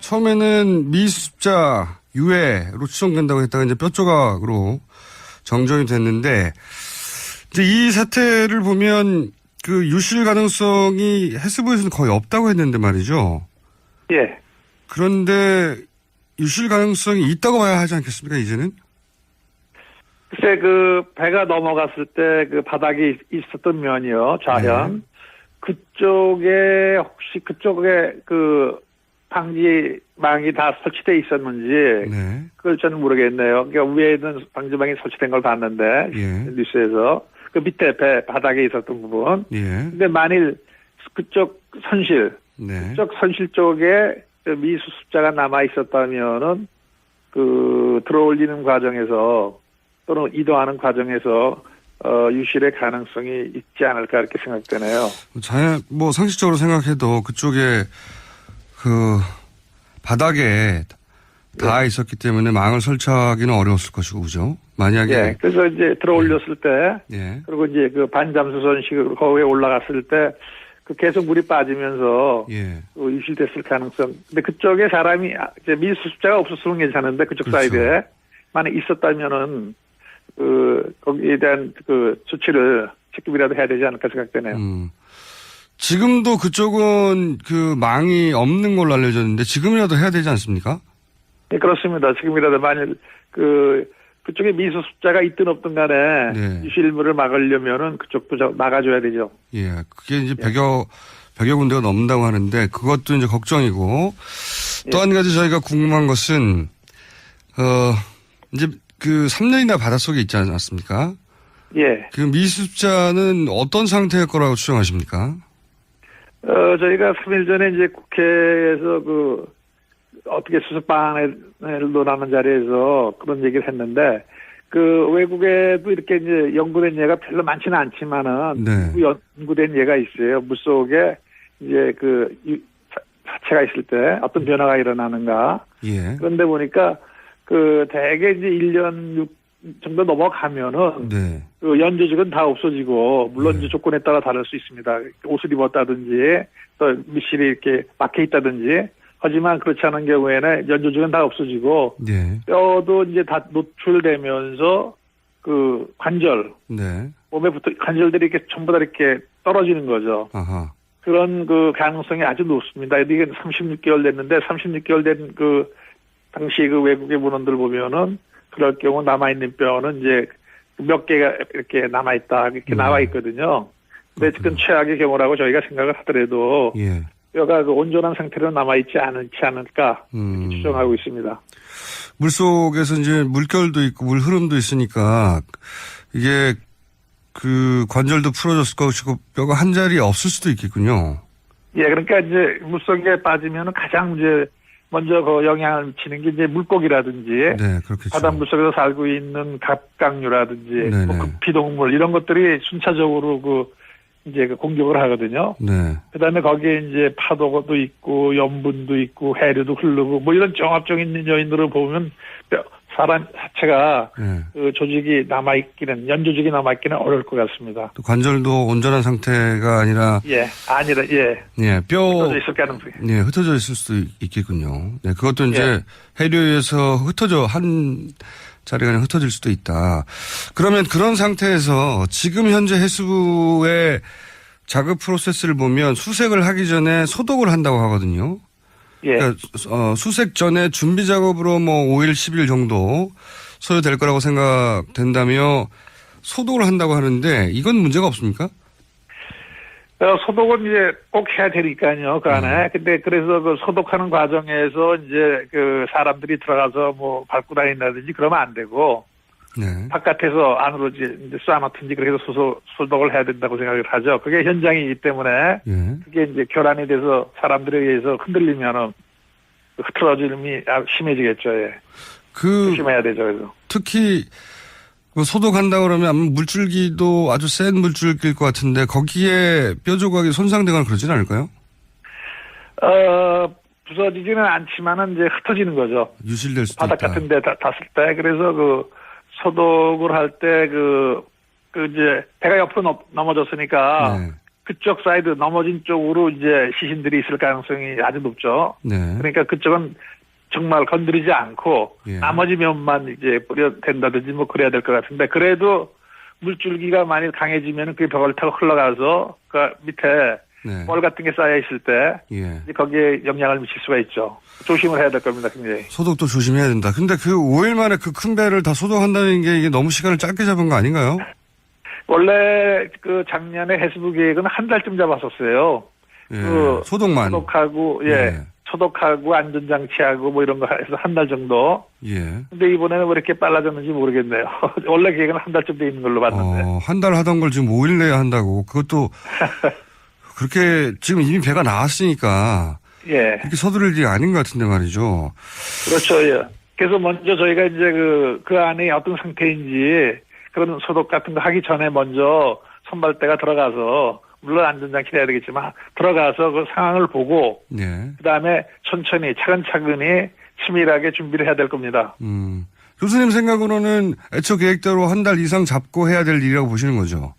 처음에는 미수습자 유해로 추정된다고 했다가 이제 뼈 조각으로 정정이 됐는데 이제 이 사태를 보면 그 유실 가능성이 해수부에서는 거의 없다고 했는데 말이죠. 예. 그런데 유실 가능성이 있다고 봐야 하지 않겠습니까, 이제는? 글쎄, 그, 배가 넘어갔을 때 그 바닥에 있었던 면이요, 좌현. 네. 그쪽에, 혹시 그쪽에 그 방지망이 다 설치되어 있었는지, 네. 그걸 저는 모르겠네요. 그러니까 위에는 방지망이 설치된 걸 봤는데, 예. 뉴스에서. 그 밑에 배, 바닥에 있었던 부분. 예. 근데 만일 그쪽 선실, 네. 그쪽 선실 쪽에 미수습자가 남아 있었다면은 그 들어올리는 과정에서 또는 이동하는 과정에서 유실의 가능성이 있지 않을까 이렇게 생각되네요. 뭐 상식적으로 생각해도 그쪽에 그 바닥에 다 있었기 때문에 망을 설치하기는 어려웠을 것이고, 그죠? 만약에. 예. 그래서 이제 들어올렸을 때, 예. 그리고 이제 그 반잠수선식으로 거기에 올라갔을 때, 그 계속 물이 빠지면서, 예. 그 유실됐을 가능성. 근데 그쪽에 사람이, 이제 미수습자가 없었으면 괜찮은데, 그쪽 그렇죠. 사이드에. 만약 있었다면은, 거기에 대한 그 조치를 책임이라도 해야 되지 않을까 생각되네요. 지금도 그쪽은 그 망이 없는 걸로 알려졌는데 지금이라도 해야 되지 않습니까? 네, 그렇습니다. 지금이라도 만일 그쪽에 미수습자가 있든 없든 간에 네. 유실물을 막으려면은 그쪽도 막아줘야 되죠. 예. 그게 이제 100여 군데가 넘는다고 하는데 그것도 이제 걱정이고 또 한 가지 저희가 궁금한 것은, 이제 그 3년이나 바닷속에 있지 않았습니까? 예. 그 미수습자는 어떤 상태일 거라고 추정하십니까? 저희가 3일 전에 이제 국회에서 어떻게 수습 방안을 논하는 자리에서 그런 얘기를 했는데, 외국에도 이렇게 이제 연구된 예가 별로 많지는 않지만은, 네. 연구된 예가 있어요. 물속에 이제 사체가 있을 때 어떤 변화가 일어나는가. 예. 그런데 보니까, 대개 이제 1년 6 정도 넘어가면은, 네. 연조직은 다 없어지고, 물론 네. 이제 조건에 따라 다를 수 있습니다. 옷을 입었다든지, 또 밑실이 이렇게 막혀 있다든지, 하지만 그렇지 않은 경우에는 연조직은 다 없어지고, 네. 뼈도 이제 다 노출되면서, 관절, 네. 몸에 관절들이 이렇게 전부 다 이렇게 떨어지는 거죠. 아하. 그런 가능성이 아주 높습니다. 이게 36개월 됐는데, 36개월 된 당시 외국의 문헌들 보면은, 그럴 경우 남아있는 뼈는 이제 몇 개가 이렇게 남아있다, 이렇게 나와 있거든요. 근데 지금 최악의 경우라고 저희가 생각을 하더라도, 예. 뼈가 온전한 상태로 남아있지 않을까, 이렇게 추정하고 있습니다. 물 속에서 이제 물결도 있고 물 흐름도 있으니까 이게 관절도 풀어졌을 것이고 뼈가 한 자리에 없을 수도 있겠군요. 예, 그러니까 이제 물속에 빠지면 가장 이제 먼저 영향을 미치는 게 이제 물고기라든지, 네, 그렇겠죠. 바닷물 속에서 살고 있는 갑각류라든지, 네네. 비동물 이런 것들이 순차적으로 이제 공격을 하거든요. 네. 그다음에 거기에 이제 파도도 있고 염분도 있고 해류도 흐르고 뭐 이런 종합적인 요인들을 보면 사람 자체가 네. 조직이 남아있기는, 연조직이 남아있기는 어려울 것 같습니다. 또 관절도 온전한 상태가 아니라 예, 흩어져 있을 가능성이. 네, 흩어져 있을 수도 있겠군요. 네, 그것도 이제 해류에 의해서 한 자리가 아니라 흩어질 수도 있다. 그러면 그런 상태에서 지금 현재 해수부의 작업 프로세스를 보면 수색을 하기 전에 소독을 한다고 하거든요. 예. 그러니까 수색 전에 준비 작업으로 5일, 10일 정도 소요될 거라고 생각된다며 소독을 한다고 하는데 이건 문제가 없습니까? 소독은 이제 꼭 해야 되니까요, 그 안에. 근데 그래서 소독하는 과정에서 이제 사람들이 들어가서 밟고 다닌다든지 그러면 안 되고, 네. 바깥에서 안으로 이제 쏴놓든지 그렇게 해서 소독을 해야 된다고 생각을 하죠. 그게 현장이기 때문에, 예. 그게 이제 교란이 돼서 사람들에 의해서 흔들리면은 흐트러짐이 심해지겠죠, 예. 조심해야 되죠, 그래서. 특히, 소독한다 그러면 물줄기도 아주 센 물줄기일 것 같은데 거기에 뼈 조각이 손상되거나 그러진 않을까요? 부서지지는 않지만은 이제 흩어지는 거죠. 유실될 수도 바닥 있다. 같은 데 닿았을 때. 그래서 소독을 할 때 이제 배가 옆으로 넘어졌으니까 네. 그쪽 사이드 넘어진 쪽으로 이제 시신들이 있을 가능성이 아주 높죠. 네. 그러니까 그쪽은 정말 건드리지 않고 예. 나머지 면만 이제 뿌려 된다든지 뭐 그래야 될 것 같은데 그래도 물줄기가 많이 강해지면 그 벽을 타고 흘러가서 그 밑에 네. 뻘 같은 게 쌓여 있을 때 예. 이제 거기에 영향을 미칠 수가 있죠. 조심을 해야 될 겁니다, 굉장히. 소독도 조심해야 된다. 근데 그 5일 만에 그 큰 배를 다 소독한다는 게 이게 너무 시간을 짧게 잡은 거 아닌가요? 원래 그 작년에 해수부 계획은 한 달쯤 잡았었어요. 예. 그 소독만. 소독하고 예. 소독하고 안전장치하고 뭐 이런 거 해서 한 달 정도. 예. 근데 이번에는 왜 이렇게 빨라졌는지 모르겠네요. 원래 계획은 한 달쯤 돼 있는 걸로 봤는데. 한 달 하던 걸 지금 5일 내에 한다고. 그것도 그렇게 지금 이미 배가 나왔으니까 예. 이렇게 서두를 일이 아닌 것 같은데 말이죠. 그렇죠. 예. 그래서 먼저 저희가 이제 그 안에 어떤 상태인지 그런 소독 같은 거 하기 전에 먼저 선발대가 들어가서 물론 안전장치 해야 되겠지만 들어가서 그 상황을 보고 네. 그다음에 천천히 차근차근히 치밀하게 준비를 해야 될 겁니다. 교수님 생각으로는 애초 계획대로 한 달 이상 잡고 해야 될 일이라고 보시는 거죠?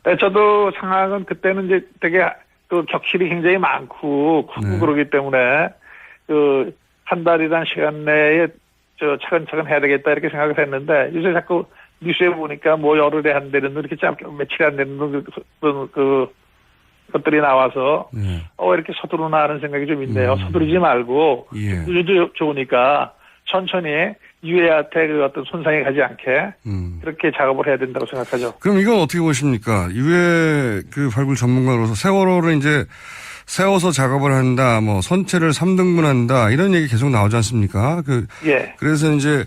네, 저도 상황은 그때는 이제 되게 그 격실이 굉장히 많고 크고 네. 그러기 때문에 그 한 달이란 시간 내에 저 차근차근 해야 되겠다 이렇게 생각을 했는데 요새 자꾸 뉴스에 보니까 뭐 열흘에 한다는 이렇게 짧게 며칠에 한다는 그 것들이 나와서 네. 이렇게 서두르나 하는 생각이 좀 있네요. 서두르지 말고 예. 유도 좋으니까 천천히 유해한테 그 어떤 손상이 가지 않게 그렇게 작업을 해야 된다고 생각하죠. 그럼 이건 어떻게 보십니까? 유해 그 발굴 전문가로서 세월호를 이제 세워서 작업을 한다, 뭐 선체를 3등분한다 이런 얘기 계속 나오지 않습니까? 예. 그래서 이제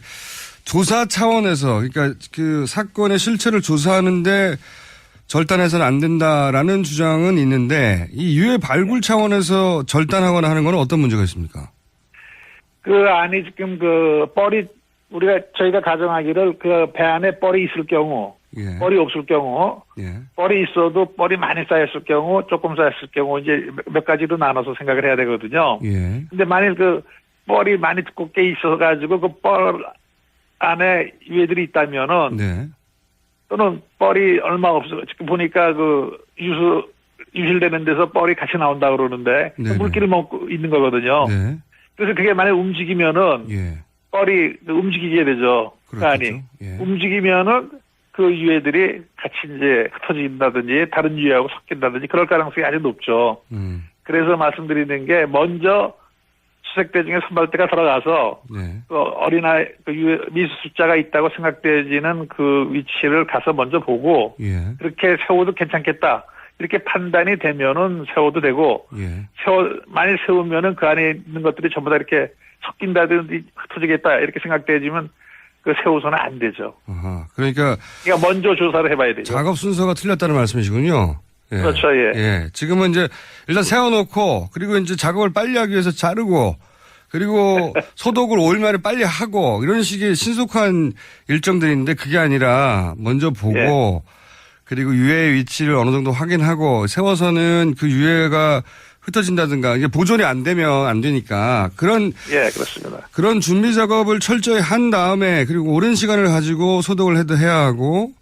조사 차원에서 그러니까 그 사건의 실체를 조사하는데 절단해서는 안 된다라는 주장은 있는데 이 유해 발굴 차원에서 절단하거나 하는 건 어떤 문제가 있습니까? 그 안에 지금 그 뻘이 저희가 가정하기를 그 배 안에 뻘이 있을 경우, 예. 뻘이 없을 경우, 예. 뻘이 있어도 뻘이 많이 쌓였을 경우, 조금 쌓였을 경우 이제 몇 가지로 나눠서 생각을 해야 되거든요. 예. 근데 만일 그 뻘이 많이 두껍게 있어가지고 그 뻘 안에 유해들이 있다면은 네. 또는 뻘이 얼마 없어. 지금 보니까 그 유실되는 데서 뻘이 같이 나온다 그러는데 네네. 물기를 먹고 있는 거거든요. 네. 그래서 그게 만약 움직이면은 예. 뻘이 움직이게 되죠. 그 안이. 그렇겠죠. 예. 움직이면은 그 유해들이 같이 이제 흩어진다든지 다른 유해하고 섞인다든지 그럴 가능성이 아주 높죠. 그래서 말씀드리는 게 먼저 수색대 중에 선발대가 들어가서 네. 그 어린아이 그 미수 숫자가 있다고 생각되지는 그 위치를 가서 먼저 보고 예. 그렇게 세워도 괜찮겠다. 이렇게 판단이 되면은 세워도 되고 예. 만일 세우면은 그 안에 있는 것들이 전부 다 이렇게 섞인다든지 흩어지겠다 이렇게 생각되지면 그 세워서는 안 되죠. 아하. 그러니까 먼저 조사를 해봐야 되죠. 작업 순서가 틀렸다는 말씀이시군요. 예. 그렇죠, 예. 예. 지금은 이제 일단 세워놓고 그리고 이제 작업을 빨리 하기 위해서 자르고 그리고 소독을 5일 만에 빨리 하고 이런 식의 신속한 일정들인데 그게 아니라 먼저 보고 예. 그리고 유해의 위치를 어느 정도 확인하고 세워서는 그 유해가 흩어진다든가 이게 보존이 안 되면 안 되니까 예, 그렇습니다. 그런 준비 작업을 철저히 한 다음에 그리고 오랜 시간을 가지고 소독을 해야 하고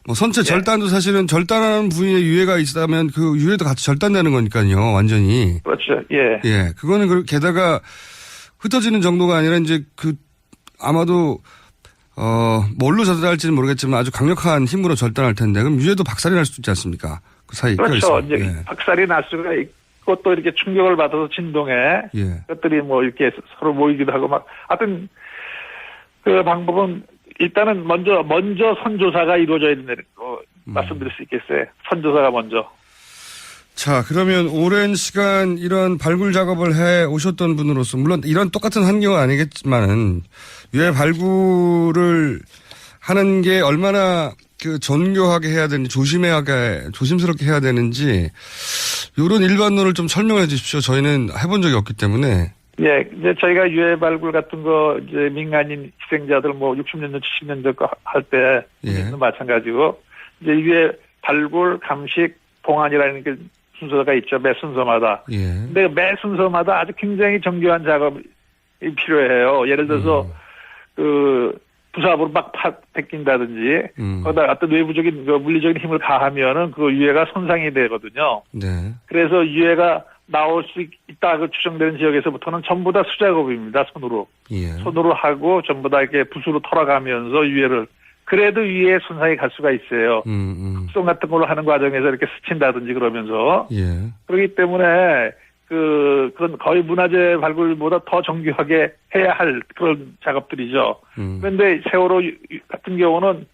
뭐 선체 절단도 사실은 절단하는 부위에 유해가 있다면 그 유해도 같이 절단되는 거니까요, 완전히. 그렇죠. 예. 예, 그거는 게다가 흩어지는 정도가 아니라 이제 아마도 뭘로 절단할지는 모르겠지만 아주 강력한 힘으로 절단할 텐데 그럼 유해도 박살이 날 수도 있지 않습니까? 그 사이에. 그렇죠. 이제 예. 박살이 날 수가 있고 또 이렇게 충격을 받아서 진동에 예. 것들이 뭐 이렇게 서로 모이기도 하고 막 하여튼 그 방법은 일단은 먼저 선조사가 이루어져야 된다고 말씀드릴 수 있겠어요. 선조사가 먼저. 자, 그러면 오랜 시간 이런 발굴 작업을 해 오셨던 분으로서 물론 이런 똑같은 환경은 아니겠지만은 유해 발굴을 하는 게 얼마나 정교하게 해야 되는지 조심스럽게 해야 되는지 이런 일반론을 좀 설명해 주십시오. 저희는 해본 적이 없기 때문에. 예, 이제 저희가 유해 발굴 같은 거 이제 민간인 희생자들 뭐 60년대, 70년대 거 할 때 예. 마찬가지고 이제 유해 발굴, 감식, 봉안이라는 게 순서가 있죠. 매 순서마다. 예. 근데 매 순서마다 아주 굉장히 정교한 작업이 필요해요. 예를 들어서 그 부삽으로 막 베낀다든지 거기다 어떤 외부적인 물리적인 힘을 가하면은 그 유해가 손상이 되거든요. 네. 그래서 유해가 나올 수 있다고 추정되는 지역에서부터는 전부 다 수작업입니다. 손으로. 예. 손으로 하고 전부 다 이렇게 붓으로 털어가면서 유해를 그래도 유해에 손상이 갈 수가 있어요. 흡손 같은 걸로 하는 과정에서 이렇게 스친다든지 그러면서. 예. 그렇기 때문에 그건 거의 문화재 발굴보다 더 정교하게 해야 할 그런 작업들이죠. 그런데 세월호 같은 경우는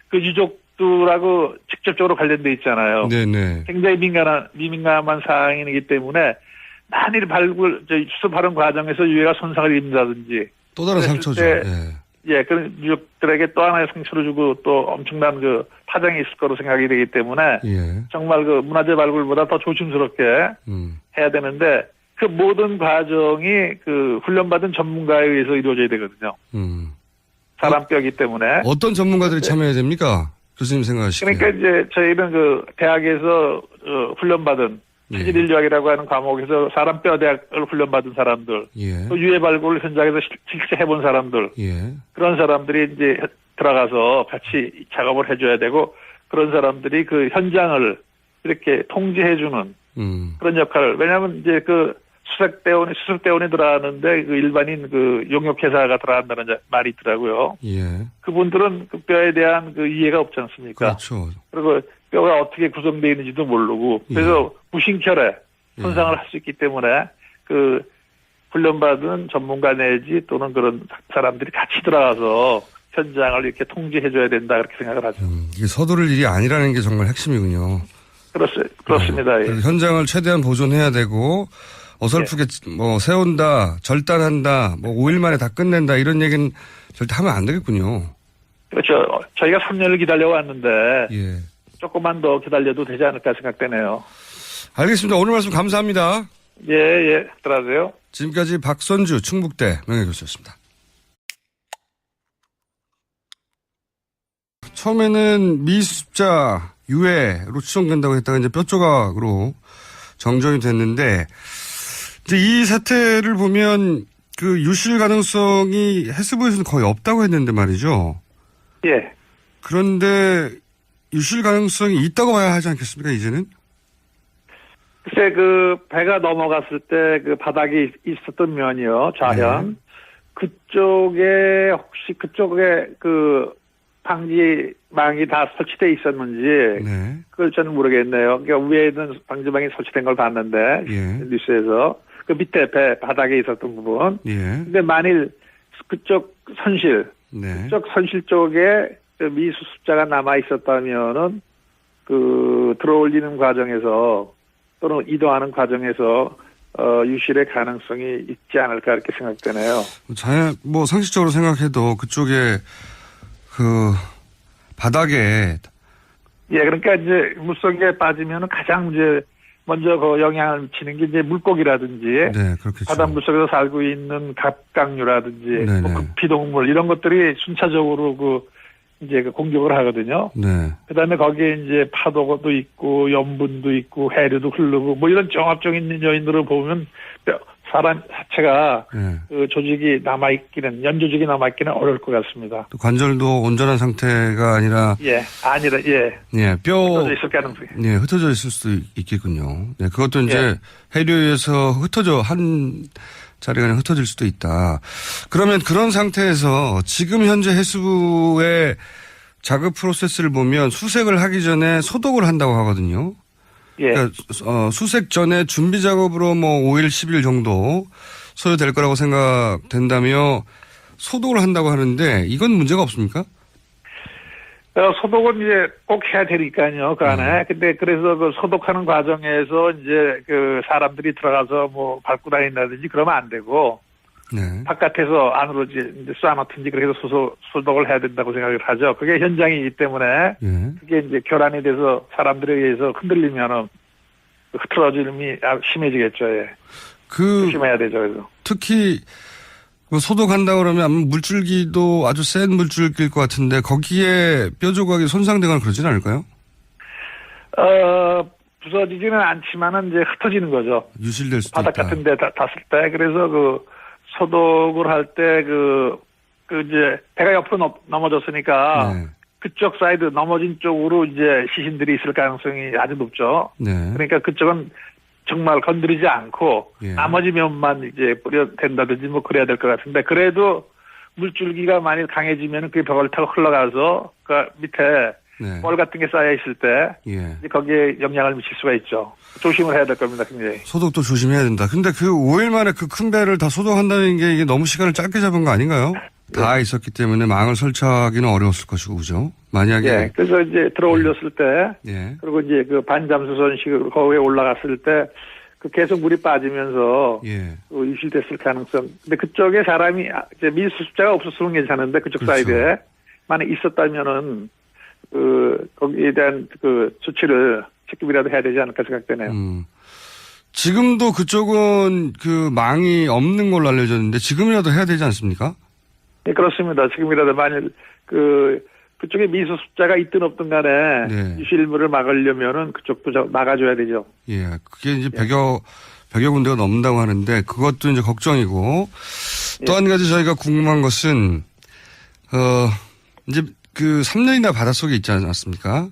그 유족들하고 직접적으로 관련돼 있잖아요. 네네. 굉장히 민감한 사항이기 때문에 만일 수습하는 과정에서 유해가 손상을 입는다든지 또 다른 상처죠. 예, 그런 유족들에게 또 하나의 상처를 주고 또 엄청난 그 파장이 있을 거로 생각이 되기 때문에 예. 정말 그 문화재 발굴보다 더 조심스럽게 해야 되는데 그 모든 과정이 그 훈련받은 전문가에 의해서 이루어져야 되거든요. 사람 뼈이기 때문에. 어떤 전문가들이 참여해야 됩니까? 교수님 생각하시기에. 그러니까 이제 저희는 그 대학에서 훈련받은 체질인류학이라고 하는 과목에서 사람 뼈 대학을 훈련받은 사람들, 예. 또 유해 발굴 현장에서 실제 해본 사람들, 예. 그런 사람들이 이제 들어가서 같이 작업을 해줘야 되고 그런 사람들이 그 현장을 이렇게 통제해주는 그런 역할을. 왜냐하면 이제 그 수색대원이 들어가는데 그 일반인 그 용역회사가 들어간다는 말이 있더라고요. 예. 그분들은 그 뼈에 대한 그 이해가 없지 않습니까? 그렇죠. 그리고 뼈가 어떻게 구성되어 있는지도 모르고 그래서 무심결에 손상을 할 수 있기 때문에 그 훈련받은 전문가 내지 또는 그런 사람들이 같이 들어가서 현장을 이렇게 통제해줘야 된다 그렇게 생각을 하죠. 이게 서두를 일이 아니라는 게 정말 핵심이군요. 그렇습니다. 예. 현장을 최대한 보존해야 되고 어설프게 뭐 세운다, 절단한다, 뭐 5일 만에 다 끝낸다 이런 얘기는 절대 하면 안 되겠군요. 그렇죠. 저희가 3년을 기다려왔는데 예. 조금만 더 기다려도 되지 않을까 생각되네요. 알겠습니다. 오늘 말씀 감사합니다. 예, 들어가세요. 지금까지 박선주 충북대 명예교수였습니다. 처음에는 미수습자 유해로 추정된다고 했다가 이제 뼈 조각으로 정정이 됐는데 이제 이 사태를 보면 그 유실 가능성이 해수부에서는 거의 없다고 했는데 말이죠. 예. 그런데 유실 가능성이 있다고 봐야 하지 않겠습니까, 이제는? 글쎄, 그, 배가 넘어갔을 때 그 바닥에 있었던 면이요, 좌현. 네. 그쪽에 그 방지망이 다 설치되어 있었는지. 네. 그걸 저는 모르겠네요. 그러니까 위에는 방지망이 설치된 걸 봤는데. 예. 뉴스에서. 그 밑에 바닥에 있었던 부분. 예. 근데 만일 그쪽 선실. 네. 그쪽 선실 쪽에 미수습자가 남아 있었다면은 그 들어올리는 과정에서 또는 이동하는 과정에서 유실의 가능성이 있지 않을까 이렇게 생각되네요. 뭐 상식적으로 생각해도 그쪽에 그 바닥에 예, 그러니까 이제 물속에 빠지면은 가장 이제 먼저 그 영향을 미치는 게 이제 물고기라든지 네, 그렇겠죠. 바닷 물속에서 살고 있는 갑각류라든지 뭐 급피동물 이런 것들이 순차적으로 그 이제 그 공격을 하거든요. 네. 그다음에 거기에 이제 파도도 있고 염분도 있고 해류도 흐르고 뭐 이런 종합적인 요인들을 보면 사람 자체가 네. 그 조직이 연조직이 남아있기는 어려울 것 같습니다. 또 관절도 온전한 상태가 아니라 예, 뼈 흩어져 있을 가능성이. 네, 흩어져 있을 수도 있겠군요. 네, 그것도 이제 해류에서 한 자리가 그냥 흩어질 수도 있다. 그러면 그런 상태에서 지금 현재 해수부의 작업 프로세스를 보면 수색을 하기 전에 소독을 한다고 하거든요. 예. 그러니까 수색 전에 준비 작업으로 뭐 5일, 10일 정도 소요될 거라고 생각된다며 소독을 한다고 하는데 이건 문제가 없습니까? 소독은 이제 꼭 해야 되니까요, 그 안에. 근데 그래서 그 소독하는 과정에서 이제 그 사람들이 들어가서 뭐 밟고 다닌다든지 그러면 안 되고, 네. 바깥에서 안으로 이제 쏴놓든지 그렇게 해서 소독을 해야 된다고 생각을 하죠. 그게 현장이기 때문에, 네. 그게 이제 교란이 돼서 사람들에 의해서 흔들리면은 흐트러짐이 심해지겠죠, 예. 조심해야 되죠, 그래서. 특히, 소독한다 그러면 물줄기도 아주 센 물줄기일 것 같은데 거기에 뼈 조각이 손상되거나 그러진 않을까요? 부서지지는 않지만은 이제 흩어지는 거죠. 유실될 수도 바닥 있다. 같은 데 닿았을 때. 그래서 그 소독을 할 때 그 이제 배가 옆으로 넘어졌으니까 네. 그쪽 사이드 넘어진 쪽으로 이제 시신들이 있을 가능성이 아주 높죠. 네. 그러니까 그쪽은 정말 건드리지 않고 예. 나머지 면만 이제 뿌려 된다든지 뭐 그래야 될 것 같은데 그래도 물줄기가 많이 강해지면 그게 벽을 타고 흘러가서 그 밑에 네. 뻘 같은 게 쌓여 있을 때 예. 이제 거기에 영향을 미칠 수가 있죠. 조심을 해야 될 겁니다, 굉장히. 소독도 조심해야 된다. 근데 그 5일 만에 그 큰 배를 다 소독한다는 게 이게 너무 시간을 짧게 잡은 거 아닌가요? 다 있었기 때문에 망을 설치하기는 어려웠을 것이고, 그죠? 만약에. 예. 그래서 이제 들어 올렸을 때, 예. 그리고 이제 그 반잠수선식으로 거기에 올라갔을 때, 그 계속 물이 빠지면서, 예. 그 유실됐을 가능성. 근데 그쪽에 사람이, 이제 미수습자가 없었으면 괜찮은데, 그쪽 그렇죠. 사이드에. 만약 있었다면은, 거기에 대한 그 조치를 책임이라도 해야 되지 않을까 생각되네요. 지금도 그쪽은 그 망이 없는 걸로 알려졌는데 지금이라도 해야 되지 않습니까? 네, 그렇습니다. 지금이라도 만일 그쪽에 미수습자가 있든 없든 간에 네. 유실물을 막으려면은 그쪽도 막아줘야 되죠. 예. 그게 이제 100여 군데가 넘는다고 하는데 그것도 이제 걱정이고 또 한 가지 저희가 궁금한 것은, 이제 그 3년이나 바닷속에 있지 않았습니까?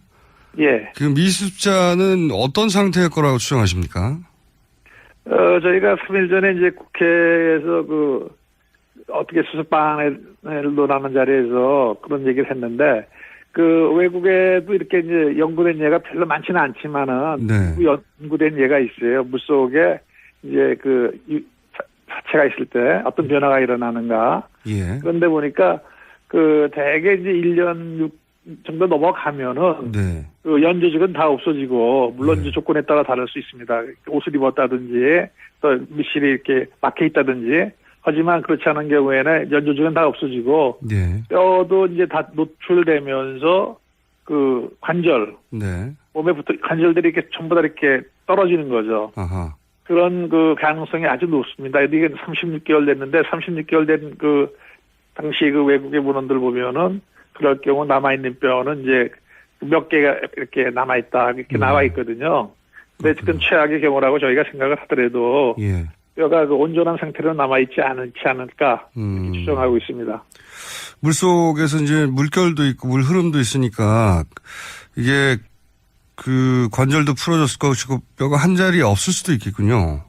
예. 그 미수습자는 어떤 상태일 거라고 추정하십니까? 저희가 3일 전에 이제 국회에서 어떻게 수습 방안을 논하는 자리에서 그런 얘기를 했는데, 외국에도 이렇게 이제 연구된 예가 별로 많지는 않지만은, 네. 연구된 예가 있어요. 물속에 이제 사체가 있을 때 어떤 변화가 일어나는가. 예. 그런데 보니까, 대개 이제 1년 6 정도 넘어가면은, 네. 연조직은 다 없어지고, 물론 이제 조건에 따라 다를 수 있습니다. 옷을 입었다든지, 또 밀실이 이렇게 막혀 있다든지, 하지만 그렇지 않은 경우에는 연조직은 다 없어지고, 네. 뼈도 이제 다 노출되면서, 관절, 네. 몸에 관절들이 이렇게 전부 다 이렇게 떨어지는 거죠. 아하. 그런 가능성이 아주 높습니다. 이게 36개월 됐는데, 36개월 된 당시 외국의 문헌들 보면은, 그럴 경우 남아있는 뼈는 이제 몇 개가 이렇게 남아있다, 이렇게 나와 있거든요. 근데 그건 최악의 경우라고 저희가 생각을 하더라도, 예. 뼈가 온전한 상태로 남아있지 않을까, 이렇게 추정하고 있습니다. 물 속에서 이제 물결도 있고 물 흐름도 있으니까 이게 관절도 풀어졌을 것이고 뼈가 한 자리에 없을 수도 있겠군요.